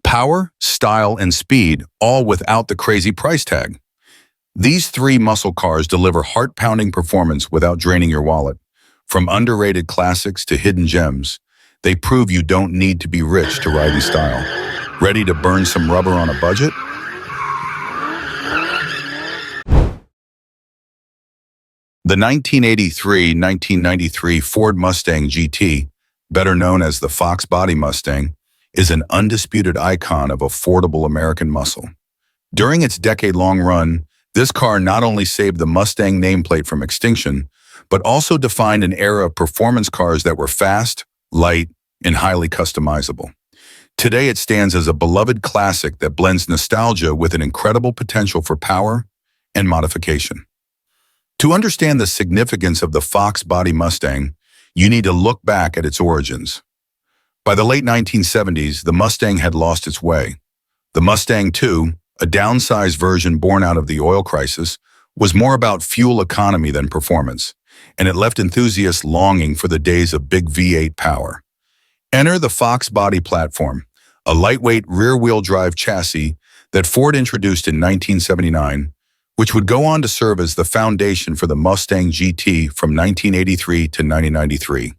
Power, style, and speed, all without the crazy price tag. These three muscle cars deliver heart-pounding performance without draining your wallet. From underrated classics to hidden gems, they prove you don't need to be rich to ride in style. Ready to burn some rubber on a budget? The 1983-1993 Ford Mustang GT, better known as the Fox Body Mustang, is an undisputed icon of affordable American muscle. During its decade-long run, this car not only saved the Mustang nameplate from extinction, but also defined an era of performance cars that were fast, light, and highly customizable. Today it stands as a beloved classic that blends nostalgia with an incredible potential for power and modification. To understand the significance of the Fox Body Mustang, you need to look back at its origins. By the late 1970s, the Mustang had lost its way. The Mustang II, a downsized version born out of the oil crisis, was more about fuel economy than performance, and it left enthusiasts longing for the days of big V8 power. Enter the Fox Body platform, a lightweight rear-wheel drive chassis that Ford introduced in 1979, which would go on to serve as the foundation for the Mustang GT from 1983 to 1993.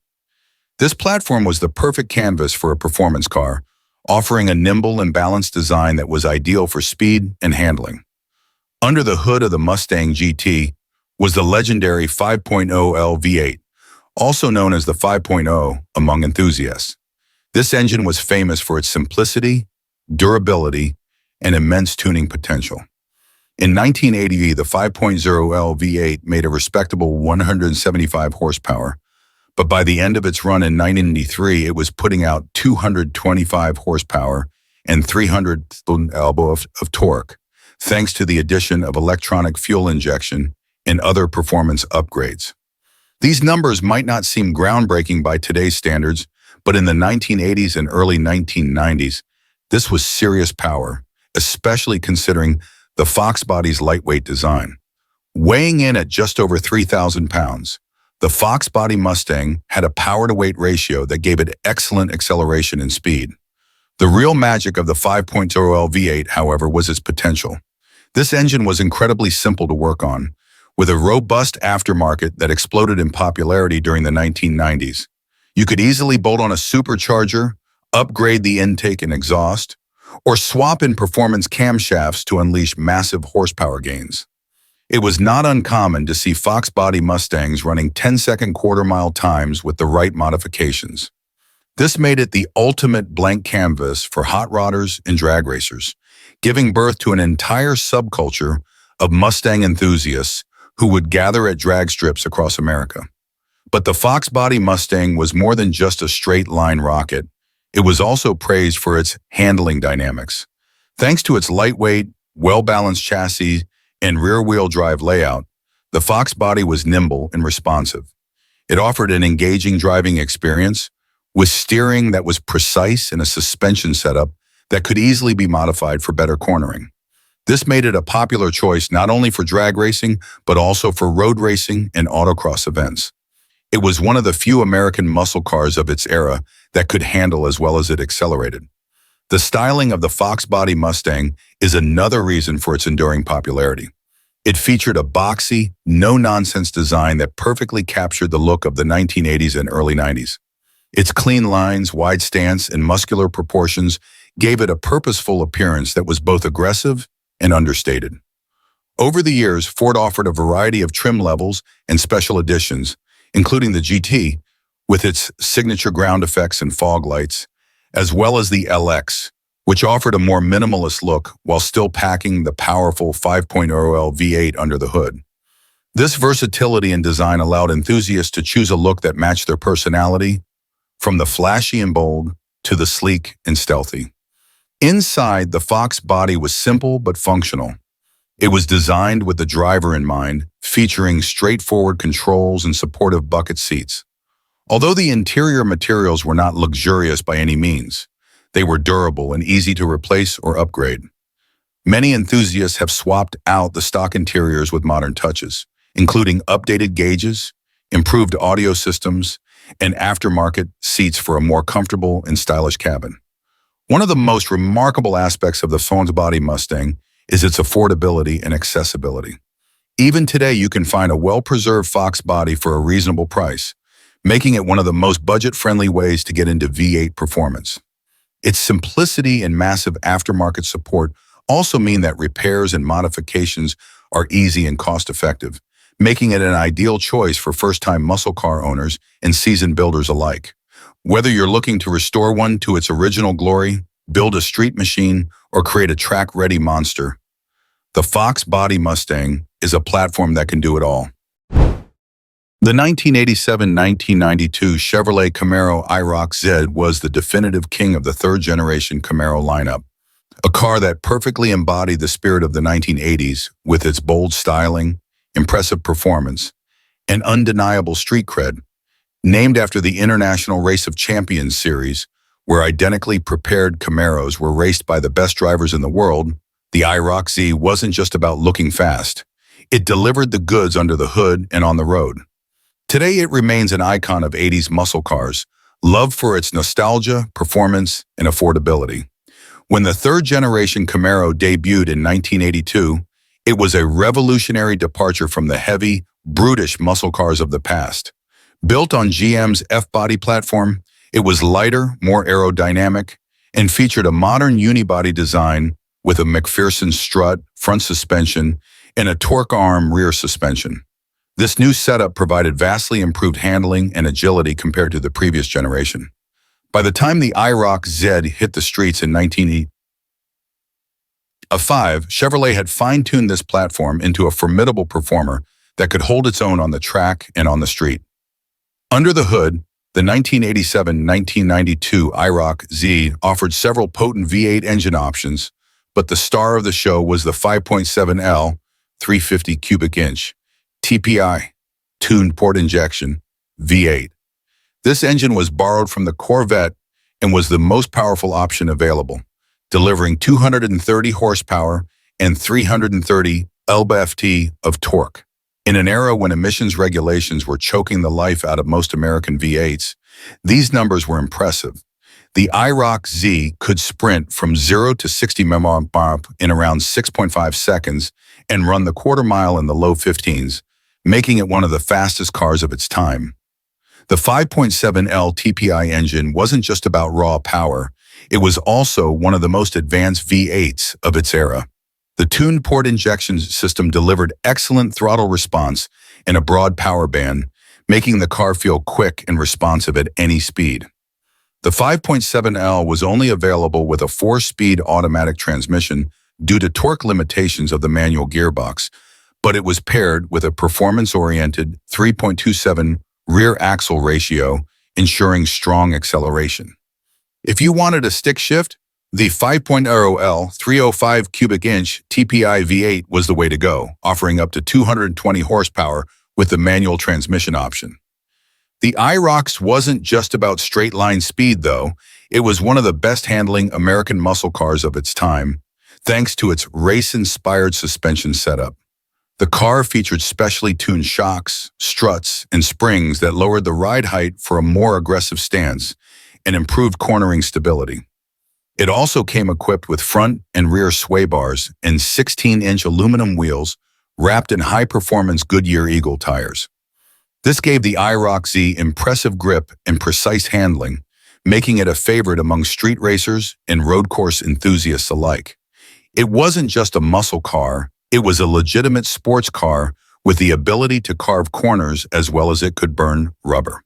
This platform was the perfect canvas for a performance car, offering a nimble and balanced design that was ideal for speed and handling. Under the hood of the Mustang GT was the legendary 5.0L V8, also known as the 5.0 among enthusiasts. This engine was famous for its simplicity, durability, and immense tuning potential. In 1980, the 5.0L V8 made a respectable 175 horsepower, but by the end of its run in 1993, it was putting out 225 horsepower and 300 elbow of torque, thanks to the addition of electronic fuel injection and other performance upgrades. These numbers might not seem groundbreaking by today's standards, but in the 1980s and early 1990s, this was serious power, especially considering the Fox Body's lightweight design. Weighing in at just over 3,000 pounds, the Fox Body Mustang had a power-to-weight ratio that gave it excellent acceleration and speed. The real magic of the 5.0L V8, however, was its potential. This engine was incredibly simple to work on, with a robust aftermarket that exploded in popularity during the 1990s. You could easily bolt on a supercharger, upgrade the intake and exhaust, or swap in performance camshafts to unleash massive horsepower gains. It was not uncommon to see Fox Body Mustangs running 10-second quarter-mile times with the right modifications. This made it the ultimate blank canvas for hot rodders and drag racers, giving birth to an entire subculture of Mustang enthusiasts who would gather at drag strips across America. But the Fox Body Mustang was more than just a straight-line rocket. It was also praised for its handling dynamics. Thanks to its lightweight, well-balanced chassis and rear-wheel drive layout, the Fox Body was nimble and responsive. It offered an engaging driving experience with steering that was precise and a suspension setup that could easily be modified for better cornering. This made it a popular choice not only for drag racing, but also for road racing and autocross events. It was one of the few American muscle cars of its era that could handle as well as it accelerated. The styling of the Fox Body Mustang is another reason for its enduring popularity. It featured a boxy, no-nonsense design that perfectly captured the look of the 1980s and early 90s. Its clean lines, wide stance, and muscular proportions gave it a purposeful appearance that was both aggressive and understated. Over the years, Ford offered a variety of trim levels and special editions, including the GT, with its signature ground effects and fog lights, as well as the LX, which offered a more minimalist look while still packing the powerful 5.0L V8 under the hood. This versatility in design allowed enthusiasts to choose a look that matched their personality, from the flashy and bold to the sleek and stealthy. Inside, the Fox Body was simple but functional. It was designed with the driver in mind, featuring straightforward controls and supportive bucket seats. Although the interior materials were not luxurious by any means, they were durable and easy to replace or upgrade. Many enthusiasts have swapped out the stock interiors with modern touches, including updated gauges, improved audio systems, and aftermarket seats for a more comfortable and stylish cabin. One of the most remarkable aspects of the Fox Body Mustang is its affordability and accessibility. Even today, you can find a well-preserved Fox body for a reasonable price, making it one of the most budget-friendly ways to get into V8 performance. Its simplicity and massive aftermarket support also mean that repairs and modifications are easy and cost-effective, making it an ideal choice for first-time muscle car owners and seasoned builders alike. Whether you're looking to restore one to its original glory, build a street machine, or create a track-ready monster, the Fox Body Mustang is a platform that can do it all. The 1987-1992 Chevrolet Camaro IROC Z was the definitive king of the third-generation Camaro lineup, a car that perfectly embodied the spirit of the 1980s with its bold styling, impressive performance, and undeniable street cred. Named after the International Race of Champions series, where identically prepared Camaros were raced by the best drivers in the world, the IROC Z wasn't just about looking fast. It delivered the goods under the hood and on the road. Today, it remains an icon of 80s muscle cars, loved for its nostalgia, performance, and affordability. When the third-generation Camaro debuted in 1982, it was a revolutionary departure from the heavy, brutish muscle cars of the past. Built on GM's F-Body platform, it was lighter, more aerodynamic, and featured a modern unibody design with a McPherson strut, front suspension, and a torque arm rear suspension. This new setup provided vastly improved handling and agility compared to the previous generation. By the time the IROC Z hit the streets in 1985, Chevrolet had fine-tuned this platform into a formidable performer that could hold its own on the track and on the street. Under the hood, the 1987-1992 IROC Z offered several potent V8 engine options, but the star of the show was the 5.7L 350 cubic inch TPI, tuned port injection, V8. This engine was borrowed from the Corvette and was the most powerful option available, delivering 230 horsepower and 330 lb-ft of torque. In an era when emissions regulations were choking the life out of most American V8s, these numbers were impressive. The IROC Z could sprint from 0 to 60 mph in around 6.5 seconds and run the quarter mile in the low 15s, making it one of the fastest cars of its time. The 5.7L TPI engine wasn't just about raw power, it was also one of the most advanced V8s of its era. The tuned port injection system delivered excellent throttle response and a broad power band, making the car feel quick and responsive at any speed. The 5.7L was only available with a 4-speed automatic transmission due to torque limitations of the manual gearbox, but it was paired with a performance-oriented 3.27 rear axle ratio, ensuring strong acceleration. If you wanted a stick shift, the 5.0L 305 cubic inch TPI V8 was the way to go, offering up to 220 horsepower with the manual transmission option. The IROC wasn't just about straight-line speed, though. It was one of the best-handling American muscle cars of its time, thanks to its race-inspired suspension setup. The car featured specially tuned shocks, struts, and springs that lowered the ride height for a more aggressive stance and improved cornering stability. It also came equipped with front and rear sway bars and 16-inch aluminum wheels wrapped in high-performance Goodyear Eagle tires. This gave the IROC Z impressive grip and precise handling, making it a favorite among street racers and road course enthusiasts alike. It wasn't just a muscle car, it was a legitimate sports car with the ability to carve corners as well as it could burn rubber.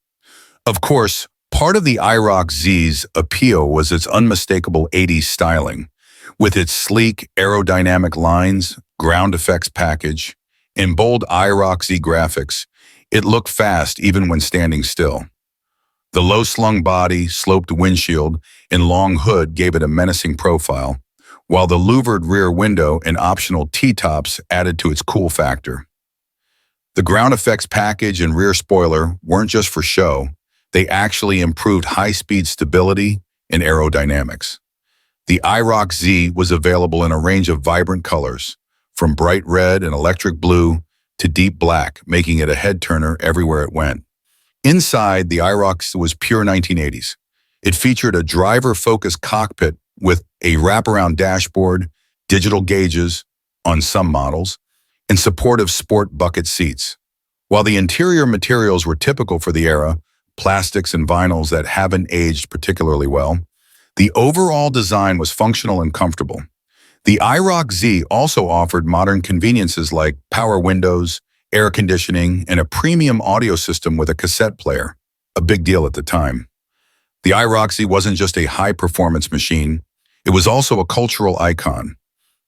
Of course, part of the IROC Z's appeal was its unmistakable 80s styling. With its sleek, aerodynamic lines, ground effects package, and bold IROC Z graphics, it looked fast even when standing still. The low-slung body, sloped windshield, and long hood gave it a menacing profile, while the louvered rear window and optional T-tops added to its cool factor. The ground effects package and rear spoiler weren't just for show, they actually improved high-speed stability and aerodynamics. The IROC Z was available in a range of vibrant colors, from bright red and electric blue to deep black, making it a head-turner everywhere it went. Inside, the IROC was pure 1980s. It featured a driver-focused cockpit with a wraparound dashboard, digital gauges on some models, and supportive sport bucket seats. While the interior materials were typical for the era, plastics and vinyls that haven't aged particularly well, the overall design was functional and comfortable. The IROC Z also offered modern conveniences like power windows, air conditioning, and a premium audio system with a cassette player, a big deal at the time. The IROC Z wasn't just a high-performance machine, it was also a cultural icon.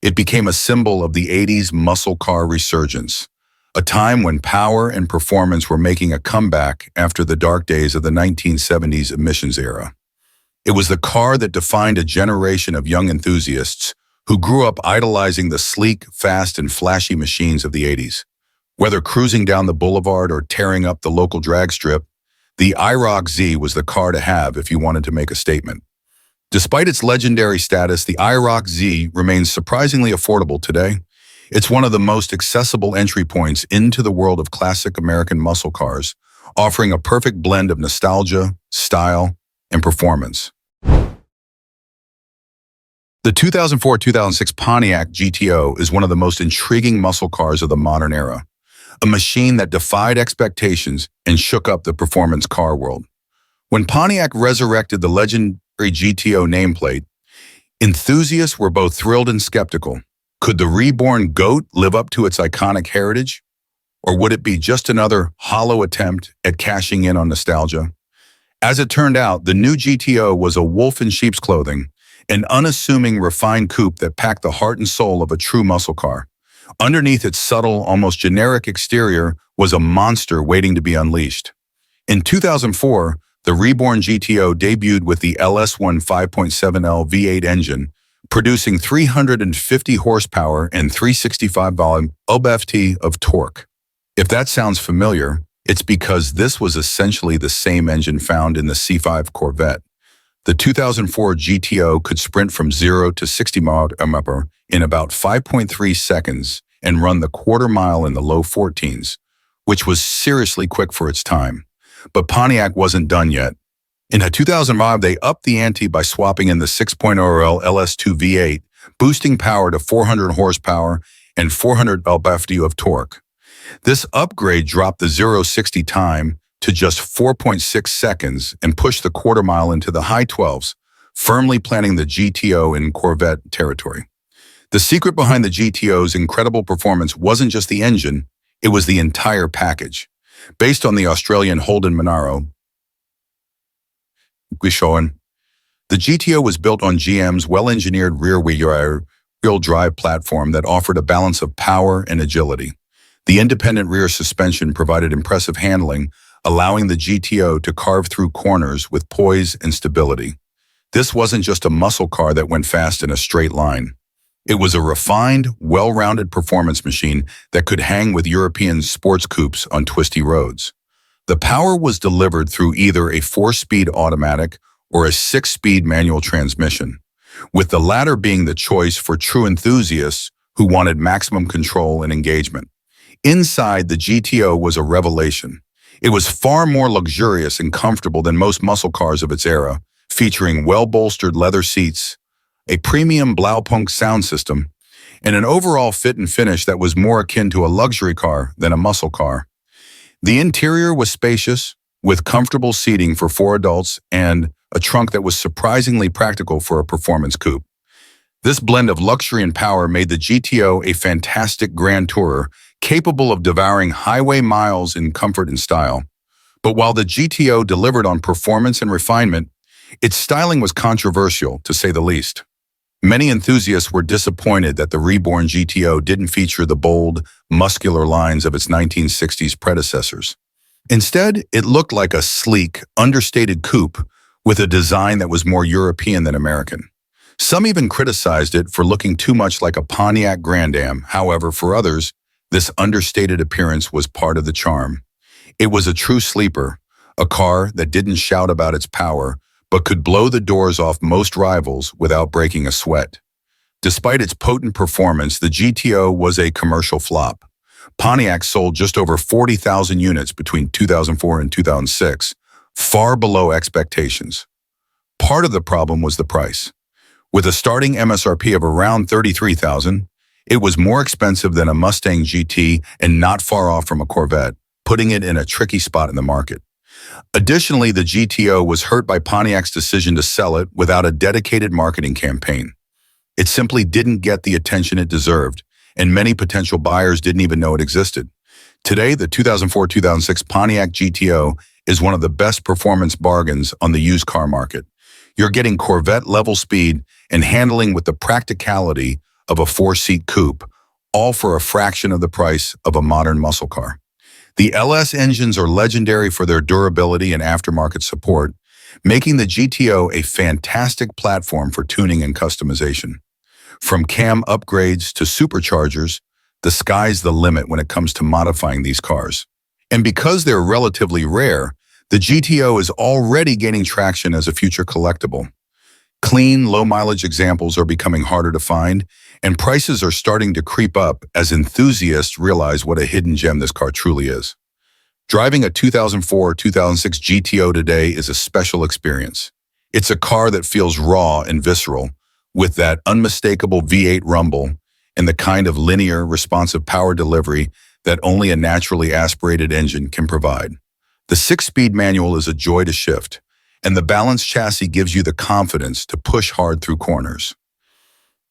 It became a symbol of the 80s muscle car resurgence, a time when power and performance were making a comeback after the dark days of the 1970s emissions era. It was the car that defined a generation of young enthusiasts who grew up idolizing the sleek, fast, and flashy machines of the 80s. Whether cruising down the boulevard or tearing up the local drag strip, the IROC Z was the car to have if you wanted to make a statement. Despite its legendary status, the IROC Z remains surprisingly affordable today. It's one of the most accessible entry points into the world of classic American muscle cars, offering a perfect blend of nostalgia, style, and performance. The 2004-2006 Pontiac GTO is one of the most intriguing muscle cars of the modern era, a machine that defied expectations and shook up the performance car world. When Pontiac resurrected the legendary GTO nameplate, enthusiasts were both thrilled and skeptical. Could the reborn GOAT live up to its iconic heritage? Or would it be just another hollow attempt at cashing in on nostalgia? As it turned out, the new GTO was a wolf in sheep's clothing, an unassuming, refined coupe that packed the heart and soul of a true muscle car. Underneath its subtle, almost generic exterior was a monster waiting to be unleashed. In 2004, the reborn GTO debuted with the LS1 5.7L V8 engine, producing 350 horsepower and 365 lb-ft of torque. If that sounds familiar, it's because this was essentially the same engine found in the C5 Corvette. The 2004 GTO could sprint from 0 to 60 mph in about 5.3 seconds and run the quarter mile in the low 14s, which was seriously quick for its time. But Pontiac wasn't done yet. In 2005, they upped the ante by swapping in the 6.0L LS2 V8, boosting power to 400 horsepower and 400 lb-ft of torque. This upgrade dropped the 0-60 time to just 4.6 seconds and pushed the quarter mile into the high 12s, firmly planting the GTO in Corvette territory. The secret behind the GTO's incredible performance wasn't just the engine, it was the entire package. Based on the Australian Holden Monaro, the GTO was built on GM's well-engineered rear-wheel drive platform that offered a balance of power and agility. The independent rear suspension provided impressive handling, allowing the GTO to carve through corners with poise and stability. This wasn't just a muscle car that went fast in a straight line. It was a refined, well-rounded performance machine that could hang with European sports coupes on twisty roads. The power was delivered through either a 4-speed automatic or a 6-speed manual transmission, with the latter being the choice for true enthusiasts who wanted maximum control and engagement. Inside, the GTO was a revelation. It was far more luxurious and comfortable than most muscle cars of its era, featuring well-bolstered leather seats, a premium Blaupunkt sound system, and an overall fit and finish that was more akin to a luxury car than a muscle car. The interior was spacious, with comfortable seating for 4 adults and a trunk that was surprisingly practical for a performance coupe. This blend of luxury and power made the GTO a fantastic grand tourer, capable of devouring highway miles in comfort and style. But while the GTO delivered on performance and refinement, its styling was controversial, to say the least. Many enthusiasts were disappointed that the reborn GTO didn't feature the bold, muscular lines of its 1960s predecessors. Instead, it looked like a sleek, understated coupe with a design that was more European than American. Some even criticized it for looking too much like a Pontiac Grand Am. However, for others, this understated appearance was part of the charm. It was a true sleeper, a car that didn't shout about its power, but could blow the doors off most rivals without breaking a sweat. Despite its potent performance, the GTO was a commercial flop. Pontiac sold just over 40,000 units between 2004 and 2006, far below expectations. Part of the problem was the price. With a starting MSRP of around $33,000, it was more expensive than a Mustang GT and not far off from a Corvette, putting it in a tricky spot in the market. Additionally, the GTO was hurt by Pontiac's decision to sell it without a dedicated marketing campaign. It simply didn't get the attention it deserved, and many potential buyers didn't even know it existed. Today, the 2004-2006 Pontiac GTO is one of the best performance bargains on the used car market. You're getting Corvette-level speed and handling with the practicality of a four-seat coupe, all for a fraction of the price of a modern muscle car. The LS engines are legendary for their durability and aftermarket support, making the GTO a fantastic platform for tuning and customization. From cam upgrades to superchargers, the sky's the limit when it comes to modifying these cars. And because they're relatively rare, the GTO is already gaining traction as a future collectible. Clean, low-mileage examples are becoming harder to find, and prices are starting to creep up as enthusiasts realize what a hidden gem this car truly is. Driving a 2004-2006 GTO today is a special experience. It's a car that feels raw and visceral, with that unmistakable V8 rumble and the kind of linear, responsive power delivery that only a naturally aspirated engine can provide. The 6-speed manual is a joy to shift, and the balanced chassis gives you the confidence to push hard through corners.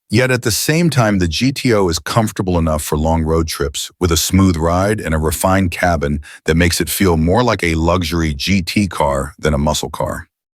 Yet at the same time, the GTO is comfortable enough for long road trips, with a smooth ride and a refined cabin that makes it feel more like a luxury GT car than a muscle car.